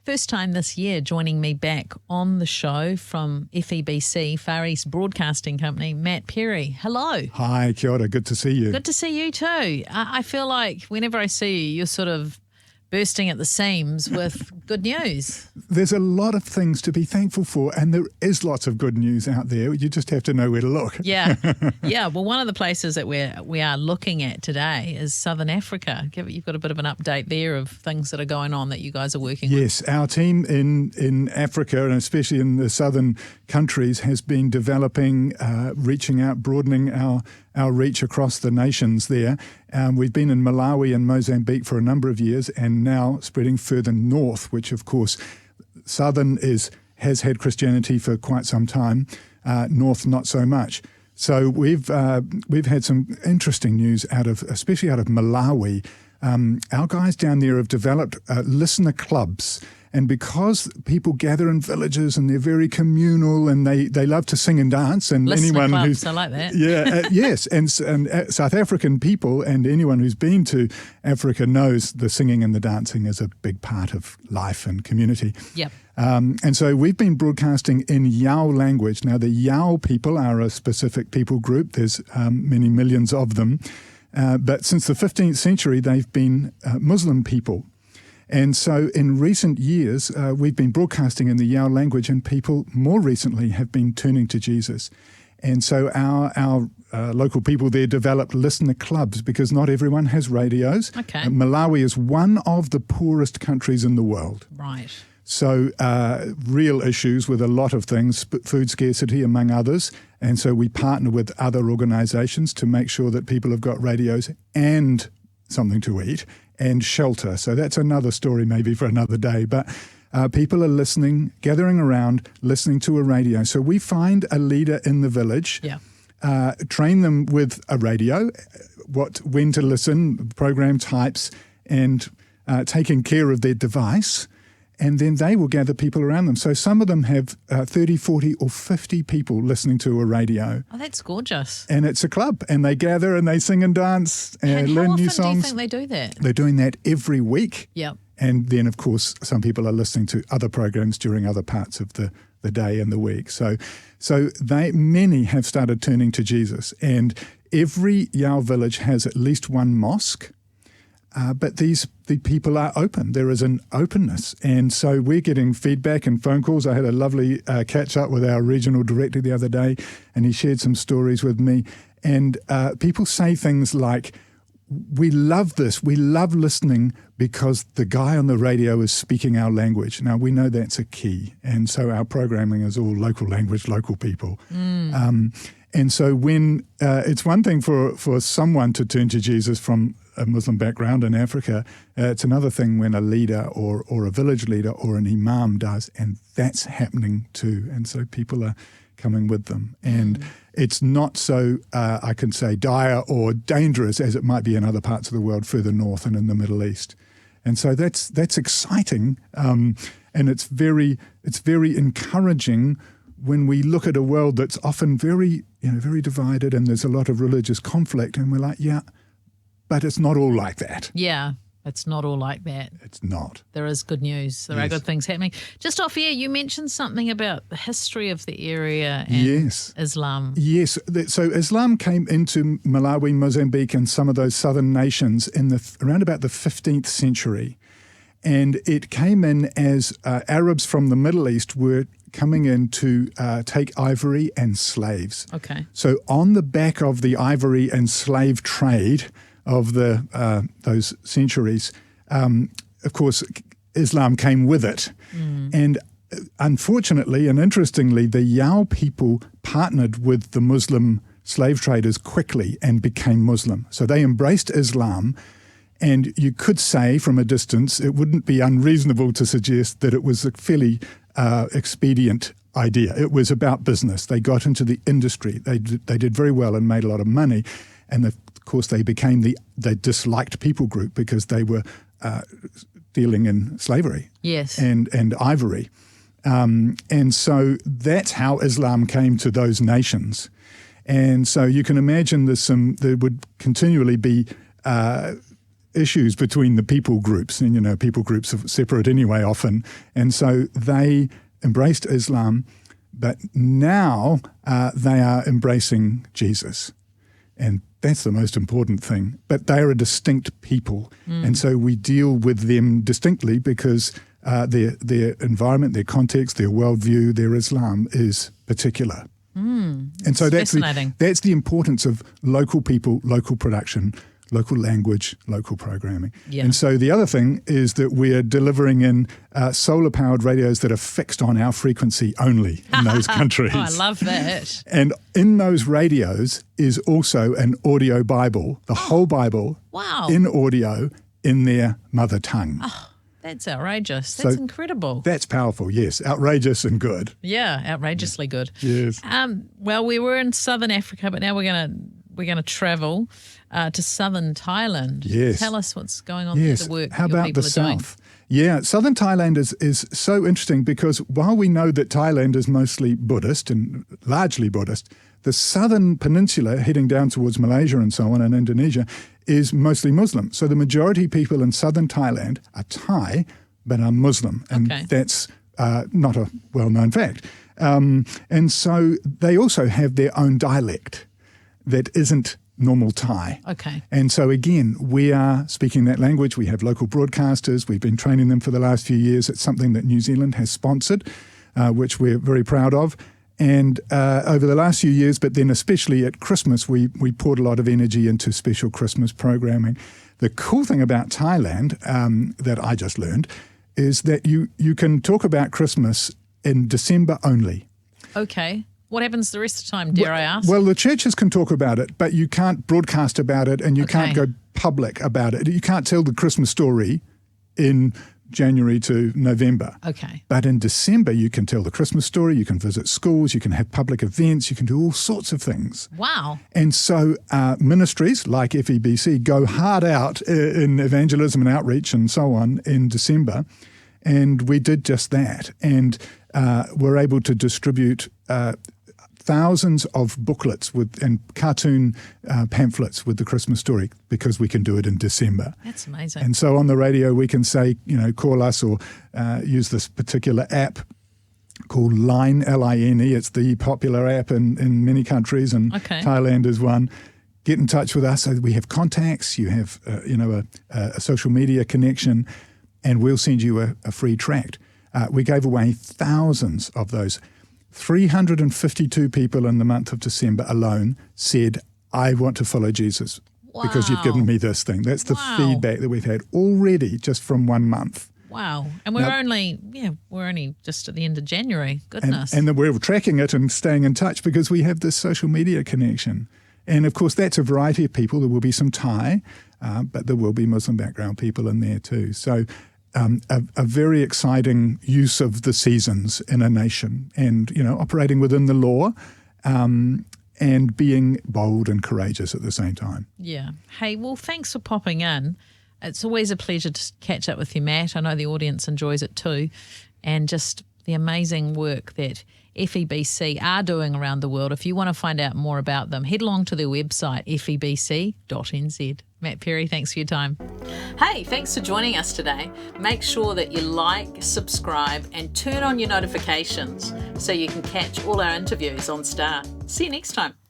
First time this year joining me back on the show from FEBC, Far East Broadcasting Company, Matt Perry. Hello. Hi, kia ora. Good to see you. Good to see you too. I feel like whenever I see you, you're sort of bursting at the seams with good news. There's a lot of things to be thankful for, and there is lots of good news out there. You just have to know where to look. Yeah. Well, one of the places that we are looking at today is Southern Africa. You've got a bit of an update there of things that are going on that you guys are working on. Yes, our team in Africa, and especially in the southern countries, has been developing, reaching out, broadening our reach across the nations there. We've been in Malawi and Mozambique for a number of years, and now spreading further north, which of course southern has had Christianity for quite some time, north not so much. So we've had some interesting news especially out of Malawi. Our guys down there have developed listener clubs. And because people gather in villages and they're very communal and they love to sing and dance, and listener clubs, I like that. Yeah, yes, and South African people and anyone who's been to Africa knows the singing and the dancing is a big part of life and community. Yep. And so we've been broadcasting in Yao language. Now the Yao people are a specific people group. There's many millions of them, but since the 15th century they've been Muslim people. And so in recent years, we've been broadcasting in the Yao language, and people more recently have been turning to Jesus. And so our local people there developed listener clubs because not everyone has radios. Okay. Malawi is one of the poorest countries in the world. Right. So real issues with a lot of things, food scarcity among others. And so we partner with other organizations to make sure that people have got radios and something to eat and shelter. So that's another story maybe for another day. But people are listening, gathering around, listening to a radio. So we find a leader in the village, train them with a radio, when to listen, program types, and taking care of their device. And then they will gather people around them. So some of them have 30, 40 or 50 people listening to a radio. Oh, that's gorgeous. And it's a club. And they gather and they sing and dance and learn new songs. How often do you think they do that? They're doing that every week. Yep. And then, of course, some people are listening to other programs during other parts of the day and the week. So many have started turning to Jesus. And every Yao village has at least one mosque. But the people are open. There is an openness. And so we're getting feedback and phone calls. I had a lovely catch up with our regional director the other day, and he shared some stories with me. And people say things like, we love this. We love listening because the guy on the radio is speaking our language. Now, we know that's a key. And so our programming is all local language, local people. And so when it's one thing for someone to turn to Jesus from a Muslim background in Africa, it's another thing when a leader or a village leader or an imam does, and that's happening too. And so people are coming with them. And it's not so, I can say, dire or dangerous as it might be in other parts of the world further north and in the Middle East. And so that's exciting, and it's very encouraging when we look at a world that's often very divided, and there's a lot of religious conflict, and we're like, yeah, but it's not all like that. Yeah, it's not all like that. It's not. There is good news. There are good things happening. Just off air, you mentioned something about the history of the area and Islam. Yes. So Islam came into Malawi, Mozambique, and some of those southern nations around about the 15th century. And it came in as Arabs from the Middle East were coming in to take ivory and slaves. Okay. So on the back of the ivory and slave trade of those centuries, of course, Islam came with it. And unfortunately and interestingly, the Yao people partnered with the Muslim slave traders quickly and became Muslim. So they embraced Islam. And you could say from a distance, it wouldn't be unreasonable to suggest that it was a fairly expedient idea. It was about business. They got into the industry. They did very well and made a lot of money. And of course, they became the disliked people group because they were dealing in slavery and ivory. And so that's how Islam came to those nations. And so you can imagine there would continually be issues between the people groups, and people groups are separate anyway often, and so they embraced Islam, but now they are embracing Jesus, and that's the most important thing. But they are a distinct people, and so we deal with them distinctly because their environment, their context, their worldview, their Islam is particular. And so that's the importance of local people, local production, local language, local programming. Yeah. And so the other thing is that we're delivering in solar-powered radios that are fixed on our frequency only in those countries. Oh, I love that. And in those radios is also an audio Bible, the whole Bible in audio in their mother tongue. That's outrageous. That's incredible. That's powerful, yes. Outrageous and good. Yeah, outrageously good. Yes. Well, we were in southern Africa, but now we're gonna travel to southern Thailand. Yes. Tell us what's going on there, the work How your about people the are doing. south? Yeah, southern Thailand is so interesting because while we know that Thailand is mostly Buddhist and largely Buddhist, the southern peninsula heading down towards Malaysia and so on and Indonesia is mostly Muslim. So the majority of people in southern Thailand are Thai but are Muslim, and that's not a well-known fact. And so they also have their own dialect that isn't normal Thai. Okay. And so again, we are speaking that language. We have local broadcasters. We've been training them for the last few years. It's something that New Zealand has sponsored, which we're very proud of. And over the last few years, but then especially at Christmas, we poured a lot of energy into special Christmas programming. The cool thing about Thailand that I just learned is that you can talk about Christmas in December only. Okay. What happens the rest of the time, dare I ask? Well, the churches can talk about it, but you can't broadcast about it and you can't go public about it. You can't tell the Christmas story in January to November. Okay. But in December, you can tell the Christmas story, you can visit schools, you can have public events, you can do all sorts of things. Wow. And so ministries like FEBC go hard out in evangelism and outreach and so on in December. And we did just that. And we're able to distribute thousands of booklets and cartoon pamphlets with the Christmas story because we can do it in December. That's amazing. And so on the radio we can say, call us or use this particular app called Line, L-I-N-E. It's the popular app in many countries, and Thailand is one. Get in touch with us. So we have contacts, you have a social media connection, and we'll send you a free tract. We gave away thousands of those. 352 people in the month of December alone said, I want to follow Jesus because you've given me this thing. That's the feedback that we've had already just from 1 month. Wow. And we're only just at the end of January. Goodness. And we're tracking it and staying in touch because we have this social media connection. And of course, that's a variety of people. There will be some Thai, but there will be Muslim background people in there too. So a very exciting use of the seasons in a nation and, operating within the law and being bold and courageous at the same time. Yeah. Hey, well, thanks for popping in. It's always a pleasure to catch up with you, Matt. I know the audience enjoys it too. And just the amazing work that FEBC are doing around the world. If you want to find out more about them, head along to their website, febc.nz. Matt Perry, thanks for your time. Hey, thanks for joining us today. Make sure that you like, subscribe, and turn on your notifications so you can catch all our interviews on Star. See you next time.